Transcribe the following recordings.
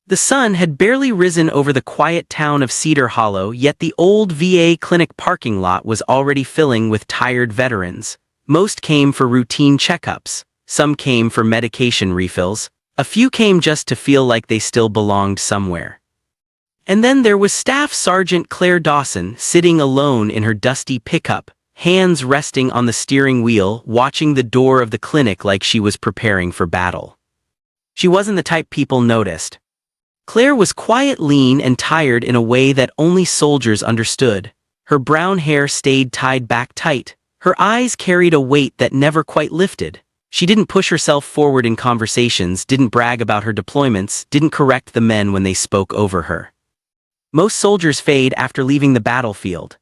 The sun had barely risen over the quiet town of Cedar Hollow, yet the old VA clinic parking lot was already filling with tired veterans. Most came for routine checkups, some came for medication refills, a few came just to feel like they still belonged somewhere. And then there was Staff Sergeant Claire Dawson sitting alone in her dusty pickup, hands resting on the steering wheel, watching the door of the clinic like she was preparing for battle. She wasn't the type people noticed. Claire was quiet, lean, and tired in a way that only soldiers understood. Her brown hair stayed tied back tight. Her eyes carried a weight that never quite lifted. She didn't push herself forward in conversations, didn't brag about her deployments, didn't correct the men when they spoke over her. Most soldiers fade after leaving the battlefield.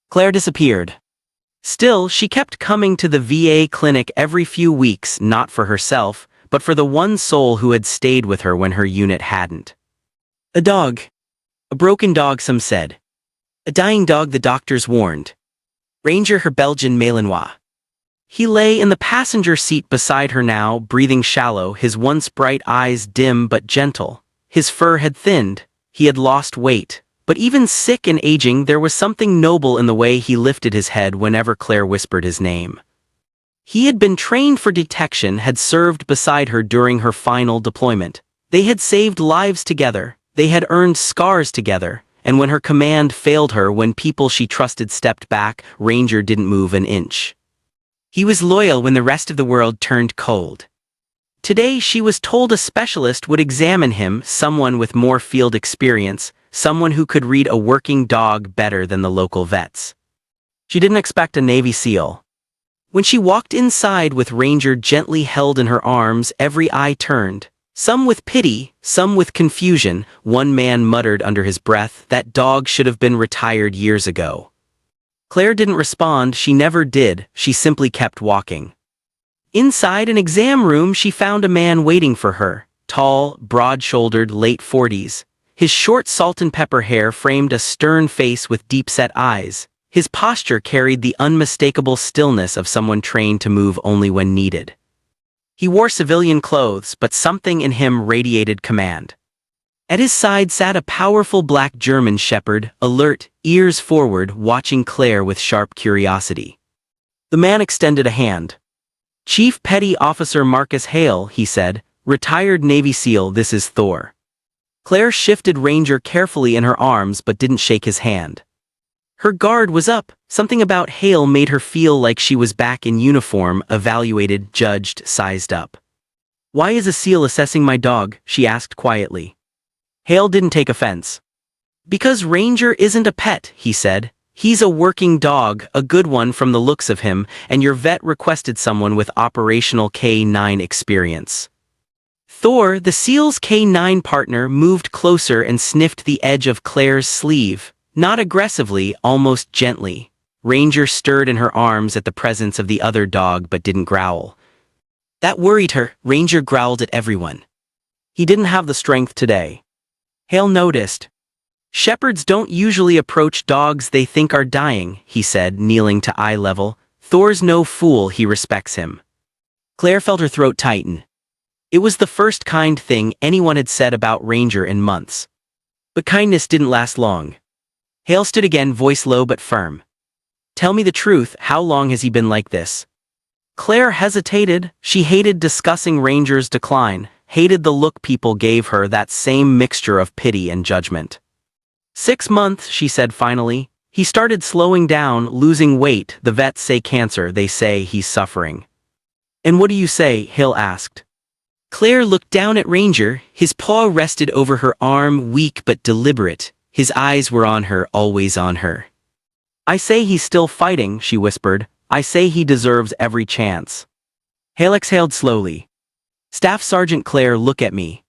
Claire disappeared. Still, she kept coming to the VA clinic every few weeks, not for herself, but for the one soul who had stayed with her when her unit hadn't. A dog. A broken dog, some said. A dying dog, the doctors warned. Ranger, her Belgian Malinois. He lay in the passenger seat beside her now, breathing shallow, his once bright eyes dim but gentle. His fur had thinned, he had lost weight, but even sick and aging, there was something noble in the way he lifted his head whenever Claire whispered his name. He had been trained for detection, had served beside her during her final deployment. They had saved lives together, they had earned scars together, and when her command failed her, when people she trusted stepped back, Ranger didn't move an inch. He was loyal when the rest of the world turned cold. Today she was told a specialist would examine him, someone with more field experience, someone who could read a working dog better than the local vets. She didn't expect a Navy SEAL. When she walked inside with Ranger gently held in her arms, every eye turned. Some with pity, some with confusion. One man muttered under his breath, "That dog should have been retired years ago." Claire didn't respond, she never did, she simply kept walking. Inside an exam room she found a man waiting for her, tall, broad-shouldered, late 40s. His short salt and pepper hair framed a stern face with deep-set eyes. His posture carried the unmistakable stillness of someone trained to move only when needed. He wore civilian clothes, but something in him radiated command. At his side sat a powerful black German shepherd, alert, ears forward, watching Claire with sharp curiosity. The man extended a hand. "Chief Petty Officer Marcus Hale," he said, "retired Navy SEAL, this is Thor." Claire shifted Ranger carefully in her arms but didn't shake his hand. Her guard was up. Something about Hale made her feel like she was back in uniform, evaluated, judged, sized up. "Why is a SEAL assessing my dog?" she asked quietly. Hale didn't take offense. "Because Ranger isn't a pet," he said. "He's a working dog, a good one from the looks of him, and your vet requested someone with operational K-9 experience." Thor, the SEAL's K-9 partner, moved closer and sniffed the edge of Claire's sleeve. Not aggressively, almost gently. Ranger stirred in her arms at the presence of the other dog but didn't growl. That worried her. Ranger growled at everyone. He didn't have the strength today. Hale noticed. "Shepherds don't usually approach dogs they think are dying," he said, kneeling to eye level. "Thor's no fool, he respects him." Claire felt her throat tighten. It was the first kind thing anyone had said about Ranger in months. But kindness didn't last long. Hale stood again, voice low but firm. "Tell me the truth, how long has he been like this?" Claire hesitated. She hated discussing Ranger's decline, hated the look people gave her, that same mixture of pity and judgment. 6 months, she said finally. "He started slowing down, losing weight. The vets say cancer, they say he's suffering." "And what do you say?" Hale asked. Claire looked down at Ranger, his paw rested over her arm, weak but deliberate. His eyes were on her, always on her. "I say he's still fighting," she whispered. "I say he deserves every chance." Hale exhaled slowly. "Staff Sergeant Claire, look at me."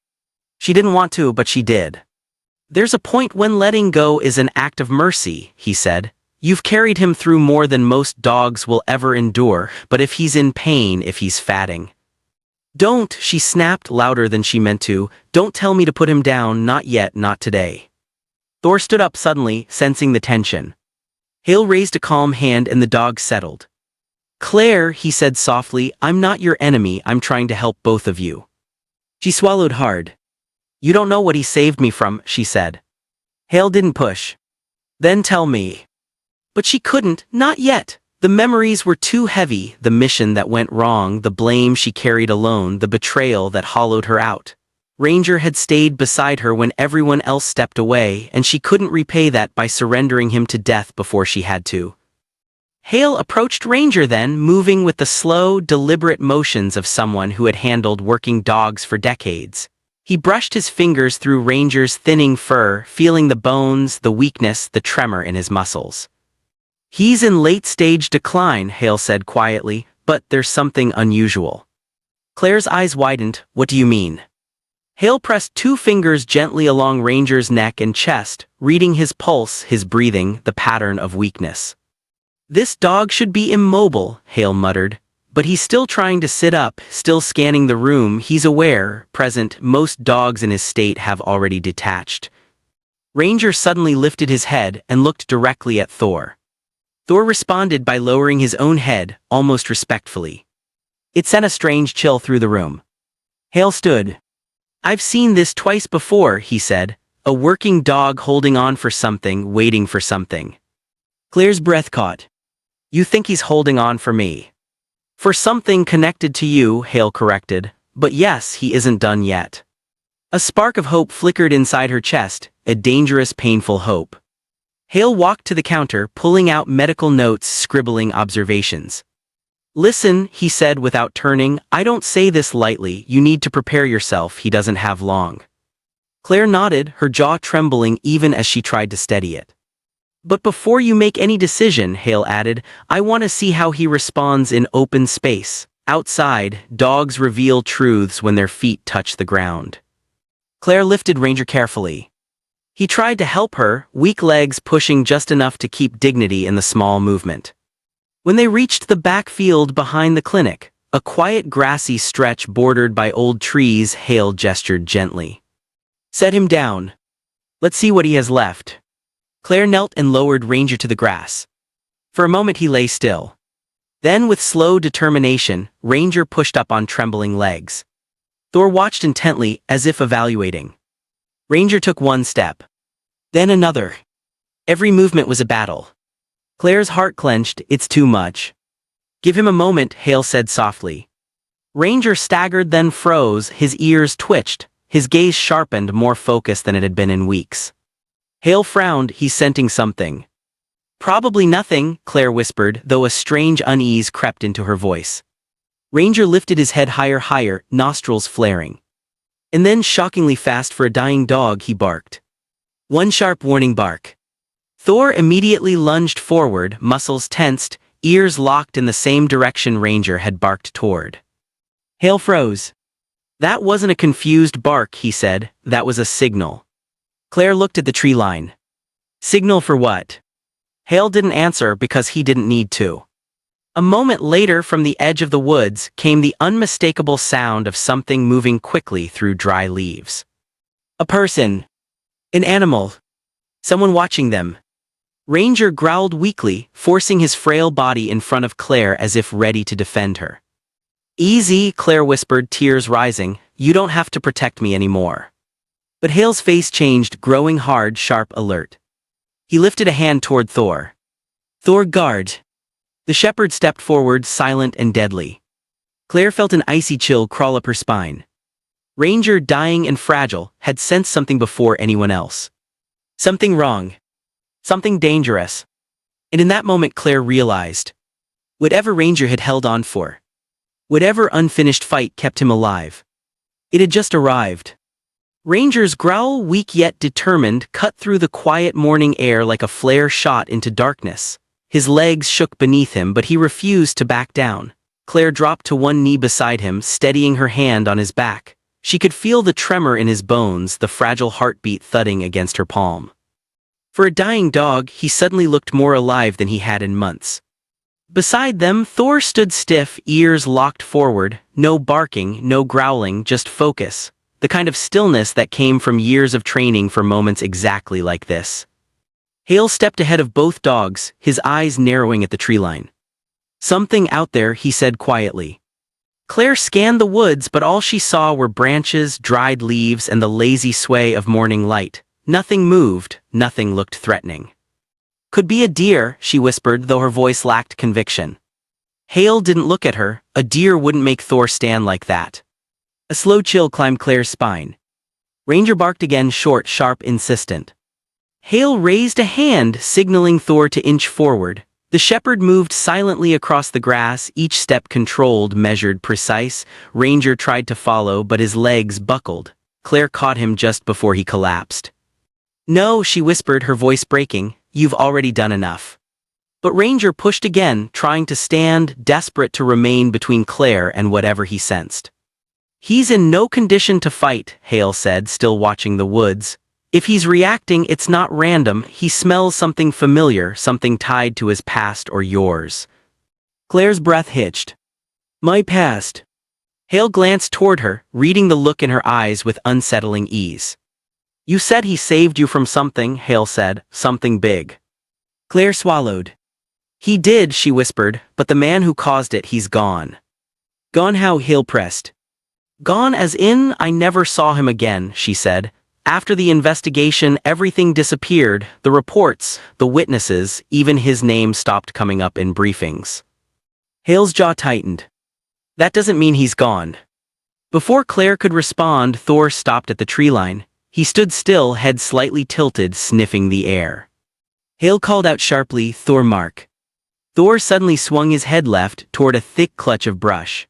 She didn't want to, but she did. "There's a point when letting go is an act of mercy," he said. "You've carried him through more than most dogs will ever endure, but if he's in pain, if he's fatting." "Don't," she snapped louder than she meant to, "don't tell me to put him down, not yet, not today." Thor stood up suddenly, sensing the tension. Hale raised a calm hand and the dog settled. "Claire," he said softly, "I'm not your enemy, I'm trying to help both of you." She swallowed hard. You don't know what he saved me from, she said. Hale didn't push. Then tell me. But she couldn't, not yet. The memories were too heavy, the mission that went wrong, the blame she carried alone, the betrayal that hollowed her out. Ranger had stayed beside her when everyone else stepped away, and she couldn't repay that by surrendering him to death before she had to. Hale approached Ranger then, moving with the slow, deliberate motions of someone who had handled working dogs for decades. He brushed his fingers through Ranger's thinning fur, feeling the bones, the weakness, the tremor in his muscles. He's in late-stage decline, Hale said quietly, but there's something unusual. Claire's eyes widened. What do you mean? Hale pressed 2 fingers gently along Ranger's neck and chest, reading his pulse, his breathing, the pattern of weakness. This dog should be immobile, Hale muttered. But he's still trying to sit up, still scanning the room. He's aware, present, most dogs in his state have already detached. Ranger suddenly lifted his head and looked directly at Thor. Thor responded by lowering his own head, almost respectfully. It sent a strange chill through the room. Hale stood. I've seen this twice before, he said. A working dog holding on for something, waiting for something. Claire's breath caught. You think he's holding on for me? For something connected to you, Hale corrected. But yes, he isn't done yet. A spark of hope flickered inside her chest, a dangerous, painful hope. Hale walked to the counter, pulling out medical notes, scribbling observations. Listen, he said without turning, I don't say this lightly, you need to prepare yourself, he doesn't have long. Claire nodded, her jaw trembling even as she tried to steady it. But before you make any decision, Hale added, I want to see how he responds in open space. Outside, dogs reveal truths when their feet touch the ground. Claire lifted Ranger carefully. He tried to help her, weak legs pushing just enough to keep dignity in the small movement. When they reached the back field behind the clinic, a quiet grassy stretch bordered by old trees, Hale gestured gently. Set him down. Let's see what he has left. Claire knelt and lowered Ranger to the grass. For a moment he lay still. Then with slow determination, Ranger pushed up on trembling legs. Thor watched intently, as if evaluating. Ranger took 1 step. Then another. Every movement was a battle. Claire's heart clenched, it's too much. Give him a moment, Hale said softly. Ranger staggered then froze, his ears twitched, his gaze sharpened, more focused than it had been in weeks. Hale frowned, he's scenting something. Probably nothing, Claire whispered, though a strange unease crept into her voice. Ranger lifted his head higher, nostrils flaring. And then, shockingly fast for a dying dog, he barked. 1 sharp warning bark. Thor immediately lunged forward, muscles tensed, ears locked in the same direction Ranger had barked toward. Hale froze. That wasn't a confused bark, he said, that was a signal. Claire looked at the tree line. Signal for what? Hale didn't answer because he didn't need to. A moment later, from the edge of the woods, came the unmistakable sound of something moving quickly through dry leaves. A person. An animal. Someone watching them. Ranger growled weakly, forcing his frail body in front of Claire as if ready to defend her. Easy, Claire whispered, tears rising, you don't have to protect me anymore. But Hale's face changed, growing hard, sharp, alert. He lifted a hand toward Thor. Thor, guard. The shepherd stepped forward, silent and deadly. Claire felt an icy chill crawl up her spine. Ranger, dying and fragile, had sensed something before anyone else. Something wrong. Something dangerous. And in that moment Claire realized. Whatever Ranger had held on for. Whatever unfinished fight kept him alive. It had just arrived. Ranger's growl, weak yet determined, cut through the quiet morning air like a flare shot into darkness. His legs shook beneath him, but he refused to back down. Claire dropped to 1 knee beside him, steadying her hand on his back. She could feel the tremor in his bones, the fragile heartbeat thudding against her palm. For a dying dog, he suddenly looked more alive than he had in months. Beside them, Thor stood stiff, ears locked forward, no barking, no growling, just focus. The kind of stillness that came from years of training for moments exactly like this. Hale stepped ahead of both dogs, his eyes narrowing at the tree line. Something out there, he said quietly. Claire scanned the woods, but all she saw were branches, dried leaves, and the lazy sway of morning light. Nothing moved, nothing looked threatening. Could be a deer, she whispered, though her voice lacked conviction. Hale didn't look at her. A deer wouldn't make Thor stand like that. A slow chill climbed Claire's spine. Ranger barked again, short, sharp, insistent. Hale raised a hand, signaling Thor to inch forward. The shepherd moved silently across the grass, each step controlled, measured, precise. Ranger tried to follow, but his legs buckled. Claire caught him just before he collapsed. "No," she whispered, her voice breaking, "you've already done enough." But Ranger pushed again, trying to stand, desperate to remain between Claire and whatever he sensed. "He's in no condition to fight," Hale said, still watching the woods. "If he's reacting, it's not random. He smells something familiar, something tied to his past or yours." Claire's breath hitched. "My past." Hale glanced toward her, reading the look in her eyes with unsettling ease. "You said he saved you from something," Hale said, "something big." Claire swallowed. "He did," she whispered, "but the man who caused it, he's gone." "Gone how?" Hale pressed. "Gone as in, I never saw him again," she said. "After the investigation, everything disappeared, the reports, the witnesses, even his name stopped coming up in briefings." Hale's jaw tightened. "That doesn't mean he's gone." Before Claire could respond, Thor stopped at the tree line. He stood still, head slightly tilted, sniffing the air. Hale called out sharply, "Thor Mark." Thor suddenly swung his head left, toward a thick clutch of brush.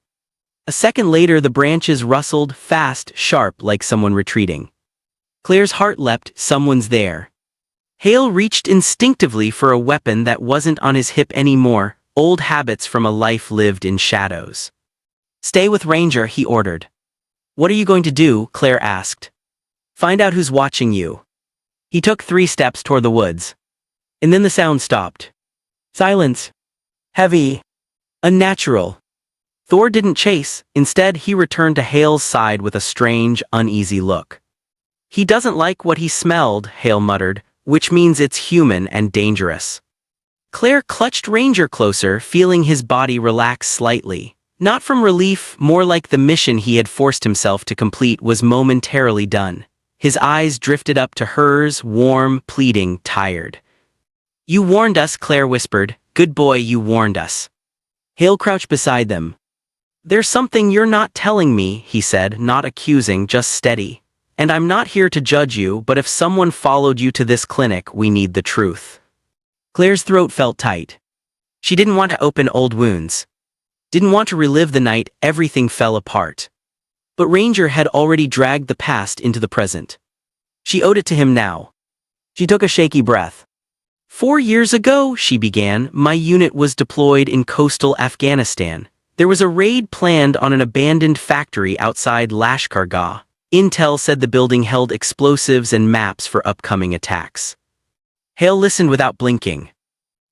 A second later the branches rustled, fast, sharp, like someone retreating. Claire's heart leapt, someone's there. Hale reached instinctively for a weapon that wasn't on his hip anymore, old habits from a life lived in shadows. "Stay with Ranger," he ordered. "What are you going to do?" Claire asked. "Find out who's watching you." He took 3 steps toward the woods. And then the sound stopped. Silence. Heavy. Unnatural. Thor didn't chase, instead he returned to Hale's side with a strange, uneasy look. "He doesn't like what he smelled," Hale muttered, "which means it's human and dangerous." Claire clutched Ranger closer, feeling his body relax slightly. Not from relief, more like the mission he had forced himself to complete was momentarily done. His eyes drifted up to hers, warm, pleading, tired. "You warned us," Claire whispered. "Good boy, you warned us." Hale crouched beside them. "There's something you're not telling me," he said, not accusing, just steady. "And I'm not here to judge you, but if someone followed you to this clinic, we need the truth." Claire's throat felt tight. She didn't want to open old wounds. Didn't want to relive the night everything fell apart. But Ranger had already dragged the past into the present. She owed it to him now. She took a shaky breath. "4 years ago," she began, "my unit was deployed in coastal Afghanistan. There was a raid planned on an abandoned factory outside Lashkar. Intel said the building held explosives and maps for upcoming attacks." Hale listened without blinking.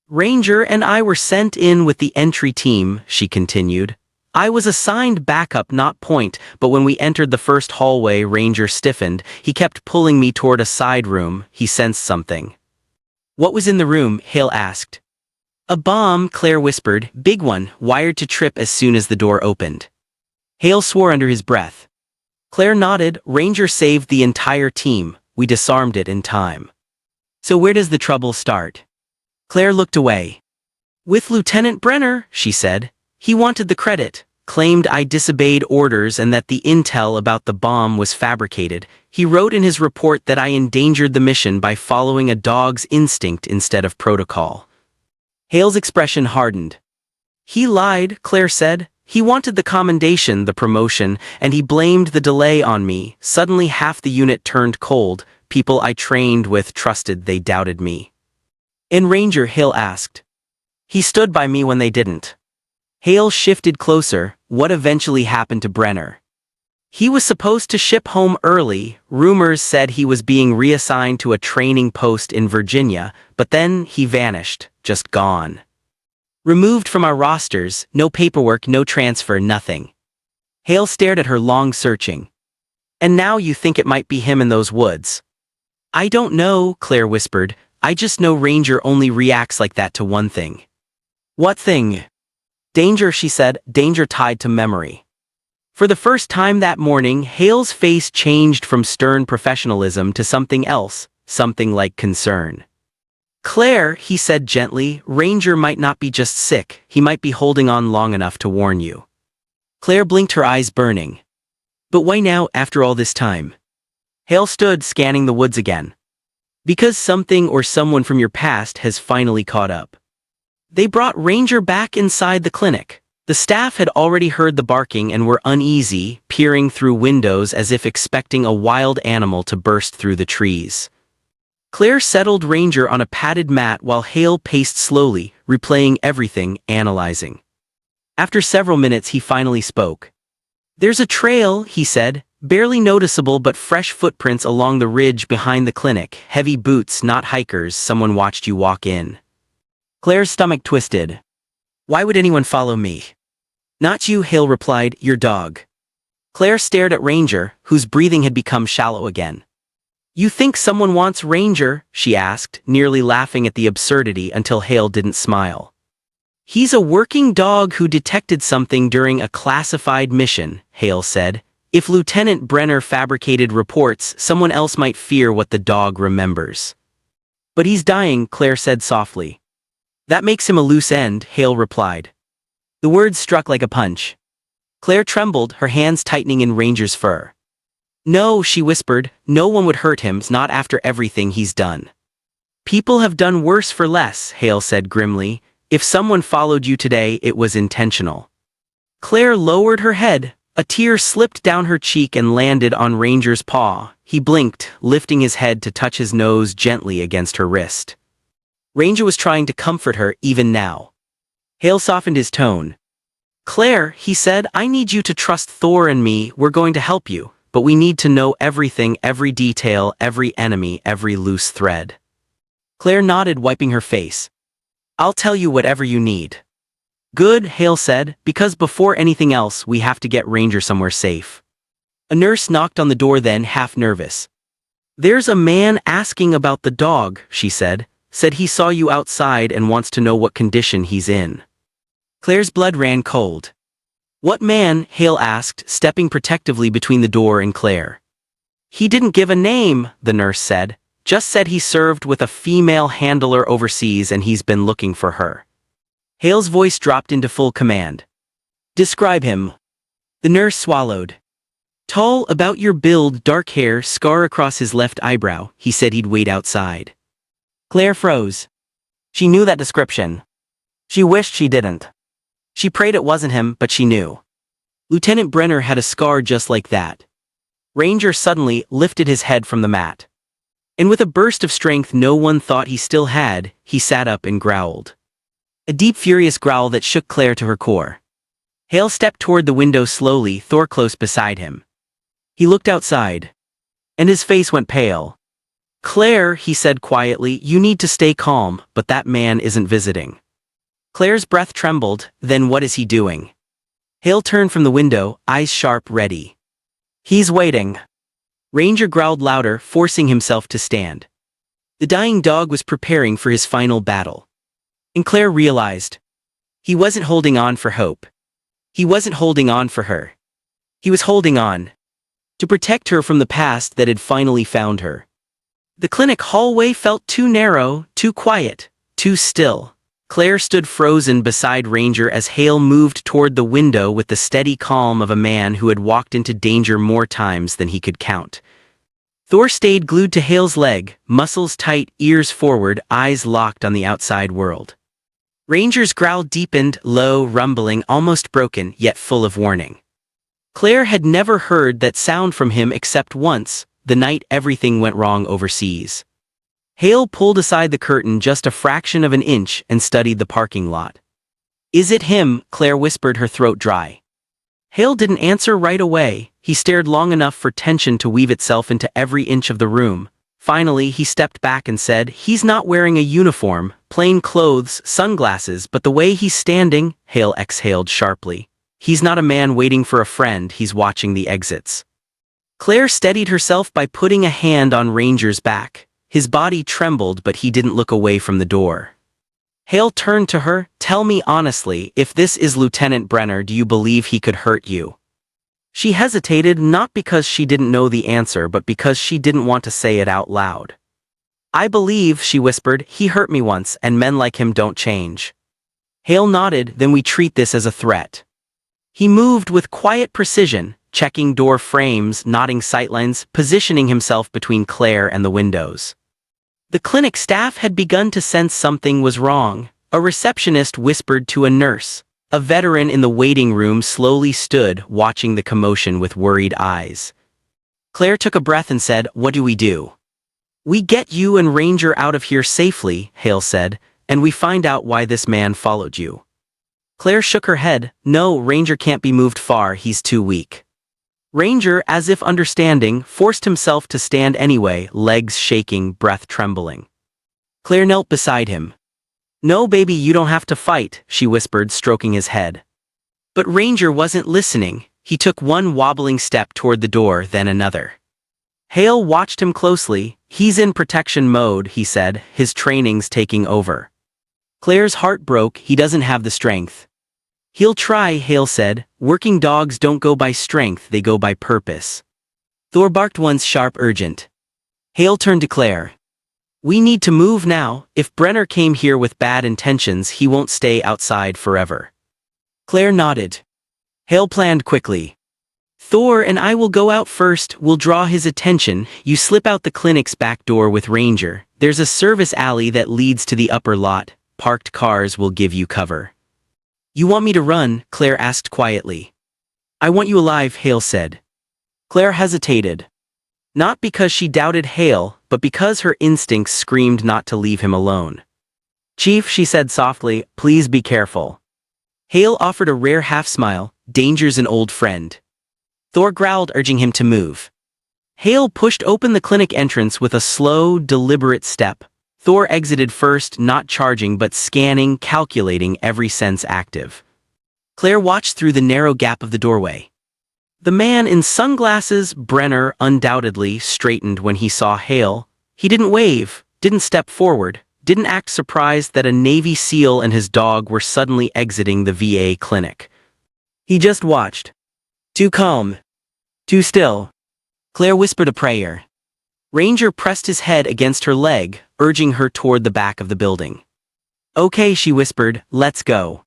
"Ranger and I were sent in with the entry team," she continued. "I was assigned backup, not point, but when we entered the first hallway, Ranger stiffened. He kept pulling me toward a side room. He sensed something." "What was in the room?" Hale asked. "A bomb," Claire whispered, "big one, wired to trip as soon as the door opened." Hale swore under his breath. Claire nodded. "Ranger saved the entire team. We disarmed it in time." "So where does the trouble start?" Claire looked away. "With Lieutenant Brenner," she said. "He wanted the credit, claimed I disobeyed orders and that the intel about the bomb was fabricated. He wrote in his report that I endangered the mission by following a dog's instinct instead of protocol." Hale's expression hardened. "He lied," Claire said. "He wanted the commendation, the promotion, and he blamed the delay on me. Suddenly half the unit turned cold. People I trained with trusted, they doubted me." "And Ranger?" Hale asked. "He stood by me when they didn't." Hale shifted closer. "What eventually happened to Brenner?" "He was supposed to ship home early. Rumors said he was being reassigned to a training post in Virginia, but then he vanished, just gone. Removed from our rosters, no paperwork, no transfer, nothing." Hale stared at her, long searching. "And now you think it might be him in those woods?" "I don't know," Claire whispered. "I just know Ranger only reacts like that to one thing." "What thing?" "Danger," she said, "danger tied to memory." For the first time that morning, Hale's face changed from stern professionalism to something else, something like concern. "Claire," he said gently, "Ranger might not be just sick, he might be holding on long enough to warn you." Claire blinked, her eyes burning. "But why now, after all this time?" Hale stood, scanning the woods again. "Because something or someone from your past has finally caught up." They brought Ranger back inside the clinic. The staff had already heard the barking and were uneasy, peering through windows as if expecting a wild animal to burst through the trees. Claire settled Ranger on a padded mat while Hale paced slowly, replaying everything, analyzing. After several minutes he finally spoke. "There's a trail," he said, "barely noticeable but fresh footprints along the ridge behind the clinic, heavy boots, not hikers, someone watched you walk in." Claire's stomach twisted. "Why would anyone follow me?" "Not you," Hale replied, "your dog." Claire stared at Ranger, whose breathing had become shallow again. "You think someone wants Ranger?" she asked, nearly laughing at the absurdity until Hale didn't smile. "He's a working dog who detected something during a classified mission," Hale said. "If Lieutenant Brenner fabricated reports, someone else might fear what the dog remembers." "But he's dying," Claire said softly. "That makes him a loose end," Hale replied. The words struck like a punch. Claire trembled, her hands tightening in Ranger's fur. "No," she whispered, "no one would hurt him, not after everything he's done." "People have done worse for less," Hale said grimly. "If someone followed you today, it was intentional." Claire lowered her head. A tear slipped down her cheek and landed on Ranger's paw. He blinked, lifting his head to touch his nose gently against her wrist. Ranger was trying to comfort her even now. Hale softened his tone. "Claire," he said, "I need you to trust Thor and me. We're going to help you. But we need to know everything, every detail, every enemy, every loose thread." Claire nodded, wiping her face. "I'll tell you whatever you need." "Good," Hale said, "because before anything else, we have to get Ranger somewhere safe." A nurse knocked on the door then, half nervous. "There's a man asking about the dog," she said. "Said he saw you outside and wants to know what condition he's in." Claire's blood ran cold. "What man?" Hale asked, stepping protectively between the door and Claire. "He didn't give a name," the nurse said. "Just said he served with a female handler overseas and he's been looking for her." Hale's voice dropped into full command. "Describe him." The nurse swallowed. "Tall, about your build, dark hair, scar across his left eyebrow. He said he'd wait outside." Claire froze. She knew that description. She wished she didn't. She prayed it wasn't him, but she knew. Lieutenant Brenner had a scar just like that. Ranger suddenly lifted his head from the mat. And with a burst of strength no one thought he still had, he sat up and growled. A deep, furious growl that shook Claire to her core. Hale stepped toward the window slowly, Thor close beside him. He looked outside. And his face went pale. "Claire," he said quietly, "you need to stay calm, but that man isn't visiting." Claire's breath trembled. "Then what is he doing?" Hale turned from the window, eyes sharp, ready. "He's waiting." Ranger growled louder, forcing himself to stand. The dying dog was preparing for his final battle. And Claire realized. He wasn't holding on for hope. He wasn't holding on for her. He was holding on. To protect her from the past that had finally found her. The clinic hallway felt too narrow, too quiet, too still. Claire stood frozen beside Ranger as Hale moved toward the window with the steady calm of a man who had walked into danger more times than he could count. Thor stayed glued to Hale's leg, muscles tight, ears forward, eyes locked on the outside world. Ranger's growl deepened, low, rumbling, almost broken, yet full of warning. Claire had never heard that sound from him except once, the night everything went wrong overseas. Hale pulled aside the curtain just a fraction of an inch and studied the parking lot. "Is it him?" Claire whispered, her throat dry. Hale didn't answer right away. He stared long enough for tension to weave itself into every inch of the room. Finally, he stepped back and said, "He's not wearing a uniform, plain clothes, sunglasses, but the way he's standing," Hale exhaled sharply. "He's not a man waiting for a friend, he's watching the exits." Claire steadied herself by putting a hand on Ranger's back. His body trembled, but he didn't look away from the door. Hale turned to her. "Tell me honestly, if this is Lieutenant Brenner, do you believe he could hurt you?" She hesitated not because she didn't know the answer but because she didn't want to say it out loud. I believe, she whispered, he hurt me once and men like him don't change. Hale nodded, then we treat this as a threat. He moved with quiet precision, checking door frames, nodding sightlines, positioning himself between Claire and the windows. The clinic staff had begun to sense something was wrong. A receptionist whispered to a nurse. A veteran in the waiting room slowly stood, watching the commotion with worried eyes. Claire took a breath and said, "What do we do?" "We get you and Ranger out of here safely," Hale said, "and we find out why this man followed you." Claire shook her head. "No, Ranger can't be moved far, he's too weak." Ranger, as if understanding, forced himself to stand anyway, legs shaking, breath trembling. Claire knelt beside him. "No, baby, you don't have to fight," she whispered, stroking his head. But Ranger wasn't listening. He took one wobbling step toward the door, then another. Hale watched him closely. "He's in protection mode," he said, "his training's taking over." Claire's heart broke. "He doesn't have the strength." "He'll try," Hale said. "Working dogs don't go by strength, they go by purpose." Thor barked once, sharp, urgent. Hale turned to Claire. "We need to move now. If Brenner came here with bad intentions, he won't stay outside forever." Claire nodded. Hale planned quickly. "Thor and I will go out first, we'll draw his attention. You slip out the clinic's back door with Ranger. There's a service alley that leads to the upper lot. Parked cars will give you cover." "You want me to run?" Claire asked quietly. "I want you alive," Hale said. Claire hesitated. Not because she doubted Hale, but because her instincts screamed not to leave him alone. "Chief," she said softly, "please be careful." Hale offered a rare half-smile. "Danger's an old friend." Thor growled, urging him to move. Hale pushed open the clinic entrance with a slow, deliberate step. Thor exited first, not charging but scanning, calculating, every sense active. Claire watched through the narrow gap of the doorway. The man in sunglasses, Brenner, undoubtedly straightened when he saw Hale. He didn't wave, didn't step forward, didn't act surprised that a Navy SEAL and his dog were suddenly exiting the VA clinic. He just watched. Too calm. Too still. Claire whispered a prayer. Ranger pressed his head against her leg, urging her toward the back of the building. "Okay," she whispered, "let's go."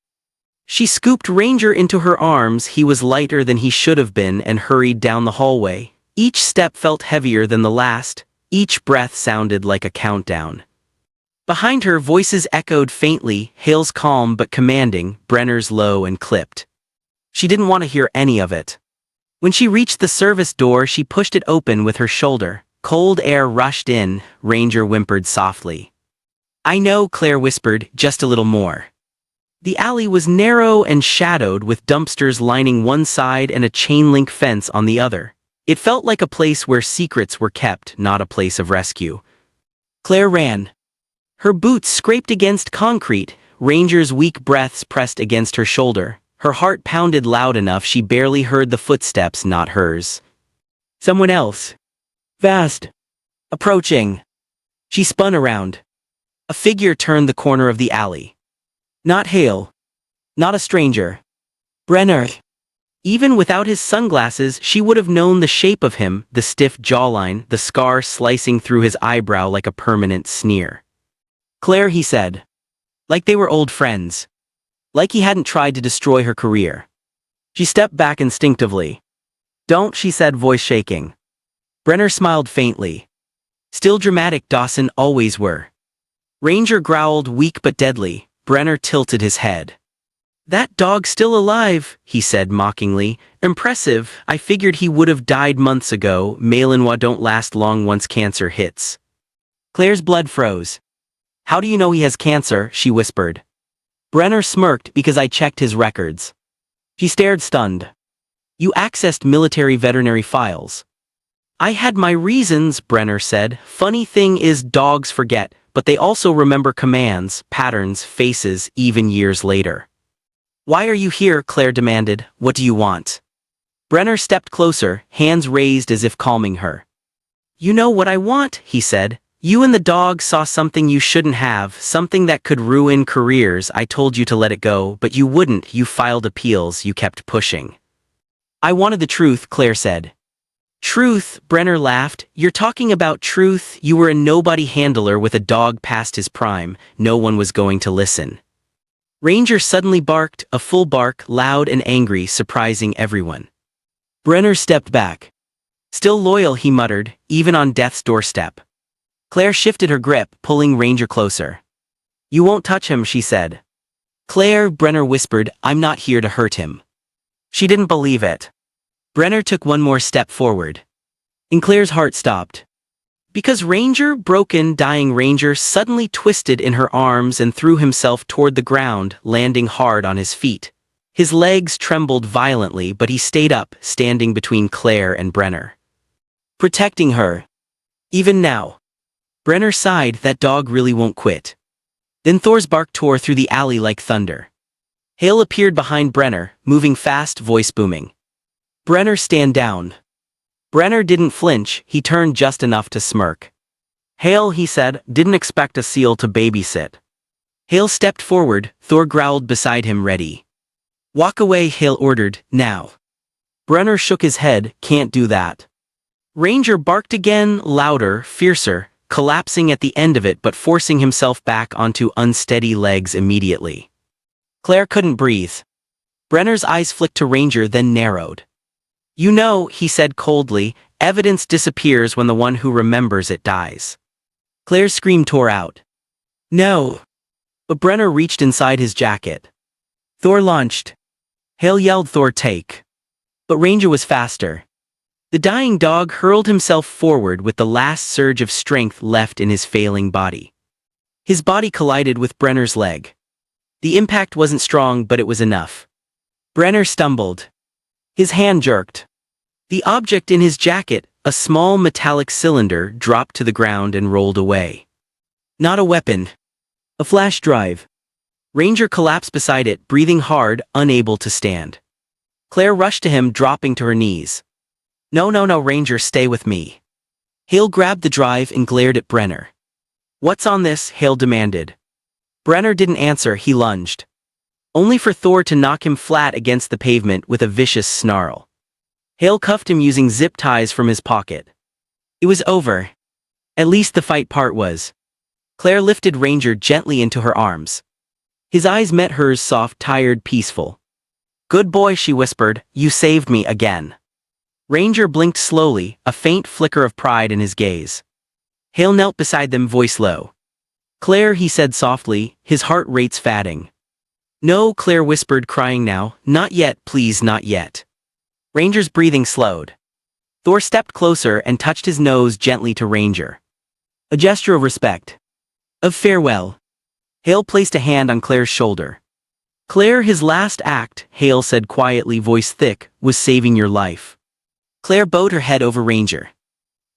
She scooped Ranger into her arms. He was lighter than he should have been and hurried down the hallway. Each step felt heavier than the last. Each breath sounded like a countdown. Behind her, voices echoed faintly, Hale's calm but commanding, Brenner's low and clipped. She didn't want to hear any of it. When she reached the service door, she pushed it open with her shoulder. Cold air rushed in. Ranger whimpered softly. "I know," Claire whispered, "just a little more." The alley was narrow and shadowed, with dumpsters lining one side and a chain-link fence on the other. It felt like a place where secrets were kept, not a place of rescue. Claire ran. Her boots scraped against concrete. Ranger's weak breaths pressed against her shoulder. Her heart pounded loud enough she barely heard the footsteps, not hers. Someone else. Fast. Approaching. She spun around. A figure turned the corner of the alley. Not Hale. Not a stranger. Brenner. Even without his sunglasses, she would have known the shape of him, the stiff jawline, the scar slicing through his eyebrow like a permanent sneer. "Claire," he said. Like they were old friends. Like he hadn't tried to destroy her career. She stepped back instinctively. "Don't," she said, voice shaking. Brenner smiled faintly. Still dramatic, Dawson always were. Ranger growled, weak but deadly. Brenner tilted his head. "That dog's still alive," he said mockingly. "Impressive. I figured he would have died months ago. Malinois don't last long once cancer hits." Claire's blood froze. "How do you know he has cancer?" she whispered. Brenner smirked. "Because I checked his records." She stared, stunned. "You accessed military veterinary files." "I had my reasons," Brenner said. "Funny thing is, dogs forget, but they also remember commands, patterns, faces, even years later." "Why are you here?" Claire demanded. "What do you want?" Brenner stepped closer, hands raised as if calming her. "You know what I want," he said. "You and the dog saw something you shouldn't have, something that could ruin careers. I told you to let it go, but you wouldn't. You filed appeals, you kept pushing." I wanted the truth, Claire said. Truth, Brenner laughed. You're talking about truth. You were a nobody handler with a dog past his prime. No one was going to listen. Ranger suddenly barked, a full bark, loud and angry, surprising everyone. Brenner stepped back. Still loyal, he muttered, even on death's doorstep. Claire shifted her grip, pulling Ranger closer. You won't touch him, she said. Claire, Brenner whispered, I'm not here to hurt him. She didn't believe it. Brenner took one more step forward. And Claire's heart stopped. Because Ranger, broken, dying Ranger, suddenly twisted in her arms and threw himself toward the ground, landing hard on his feet. His legs trembled violently, but he stayed up, standing between Claire and Brenner. Protecting her. Even now. Brenner sighed, that dog really won't quit. Then Thor's bark tore through the alley like thunder. Hale appeared behind Brenner, moving fast, voice booming. Brenner, stand down. Brenner didn't flinch, he turned just enough to smirk. Hale, he said, didn't expect a seal to babysit. Hale stepped forward, Thor growled beside him, ready. Walk away, Hale ordered, now. Brenner shook his head, can't do that. Ranger barked again, louder, fiercer, collapsing at the end of it but forcing himself back onto unsteady legs immediately. Claire couldn't breathe. Brenner's eyes flicked to Ranger, then narrowed. You know, he said coldly, evidence disappears when the one who remembers it dies. Claire's scream tore out. No. But Brenner reached inside his jacket. Thor launched. Hale yelled, Thor, take. But Ranger was faster. The dying dog hurled himself forward with the last surge of strength left in his failing body. His body collided with Brenner's leg. The impact wasn't strong, but it was enough. Brenner stumbled. His hand jerked. The object in his jacket, a small metallic cylinder, dropped to the ground and rolled away. Not a weapon. A flash drive. Ranger collapsed beside it, breathing hard, unable to stand. Claire rushed to him, dropping to her knees. No, Ranger, stay with me. Hale grabbed the drive and glared at Brenner. What's on this? Hale demanded. Brenner didn't answer, he lunged. Only for Thor to knock him flat against the pavement with a vicious snarl. Hale cuffed him using zip ties from his pocket. It was over. At least the fight part was. Claire lifted Ranger gently into her arms. His eyes met hers, soft, tired, peaceful. Good boy, she whispered, you saved me again. Ranger blinked slowly, a faint flicker of pride in his gaze. Hale knelt beside them, voice low. Claire, he said softly, his heart rates fatting. No, Claire whispered, crying now, not yet, please, not yet. Ranger's breathing slowed. Thor stepped closer and touched his nose gently to Ranger. A gesture of respect. Of farewell. Hale placed a hand on Claire's shoulder. Claire, his last act, Hale said quietly, voice thick, was saving your life. Claire bowed her head over Ranger.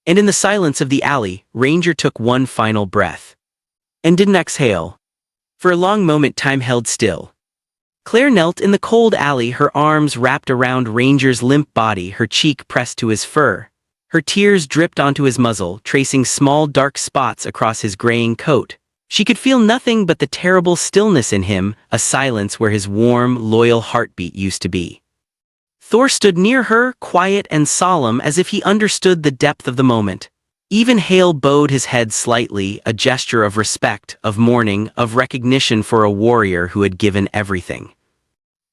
And in the silence of the alley, Ranger took one final breath. And didn't exhale. For a long moment time held still. Claire knelt in the cold alley, her arms wrapped around Ranger's limp body, her cheek pressed to his fur. Her tears dripped onto his muzzle, tracing small dark spots across his graying coat. She could feel nothing but the terrible stillness in him, a silence where his warm, loyal heartbeat used to be. Thor stood near her, quiet and solemn, as if he understood the depth of the moment. Even Hale bowed his head slightly, a gesture of respect, of mourning, of recognition for a warrior who had given everything.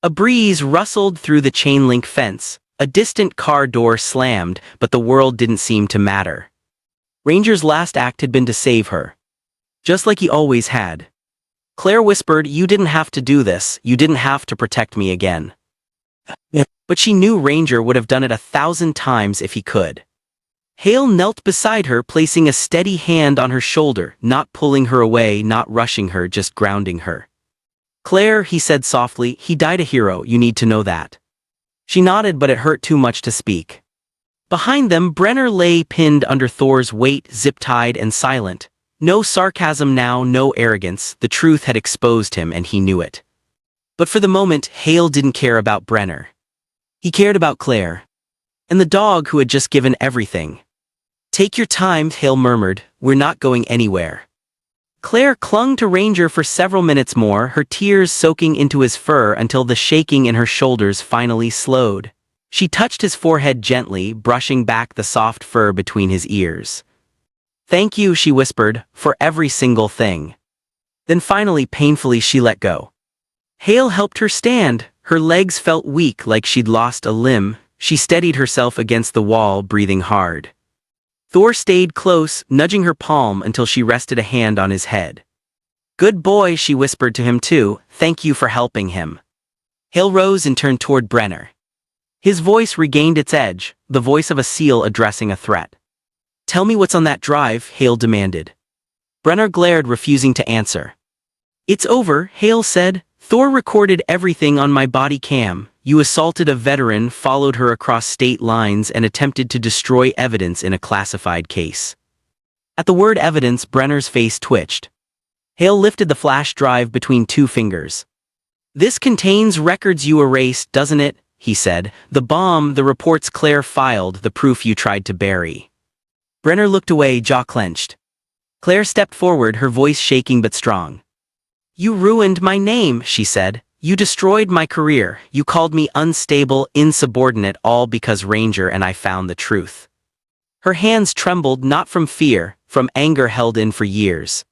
A breeze rustled through the chain-link fence. A distant car door slammed, but the world didn't seem to matter. Ranger's last act had been to save her. Just like he always had. Claire whispered, you didn't have to do this, you didn't have to protect me again. But she knew Ranger would have done it 1,000 times if he could. Hale knelt beside her, placing a steady hand on her shoulder, not pulling her away, not rushing her, just grounding her. Claire, he said softly, he died a hero, you need to know that. She nodded, but it hurt too much to speak. Behind them, Brenner lay pinned under Thor's weight, zip-tied and silent. No sarcasm now, no arrogance, the truth had exposed him and he knew it. But for the moment, Hale didn't care about Brenner. He cared about Claire. And the dog who had just given everything. Take your time, Hale murmured, we're not going anywhere. Claire clung to Ranger for several minutes more, her tears soaking into his fur until the shaking in her shoulders finally slowed. She touched his forehead gently, brushing back the soft fur between his ears. "Thank you," she whispered, "for every single thing." Then finally, painfully, she let go. Hale helped her stand. Her legs felt weak, like she'd lost a limb. She steadied herself against the wall, breathing hard. Thor stayed close, nudging her palm until she rested a hand on his head. "Good boy," she whispered to him too. "Thank you for helping him." Hale rose and turned toward Brenner. His voice regained its edge, the voice of a seal addressing a threat. "Tell me what's on that drive," Hale demanded. Brenner glared, refusing to answer. "It's over," Hale said. "Thor recorded everything on my body cam. You assaulted a veteran, followed her across state lines, and attempted to destroy evidence in a classified case." At the word evidence, Brenner's face twitched. Hale lifted the flash drive between two fingers. "This contains records you erased, doesn't it?" he said. "The bomb, the reports Claire filed, the proof you tried to bury." Brenner looked away, jaw clenched. Claire stepped forward, her voice shaking but strong. "You ruined my name," she said. "You destroyed my career. You called me unstable, insubordinate, all because Ranger and I found the truth." Her hands trembled, not from fear, from anger held in for years.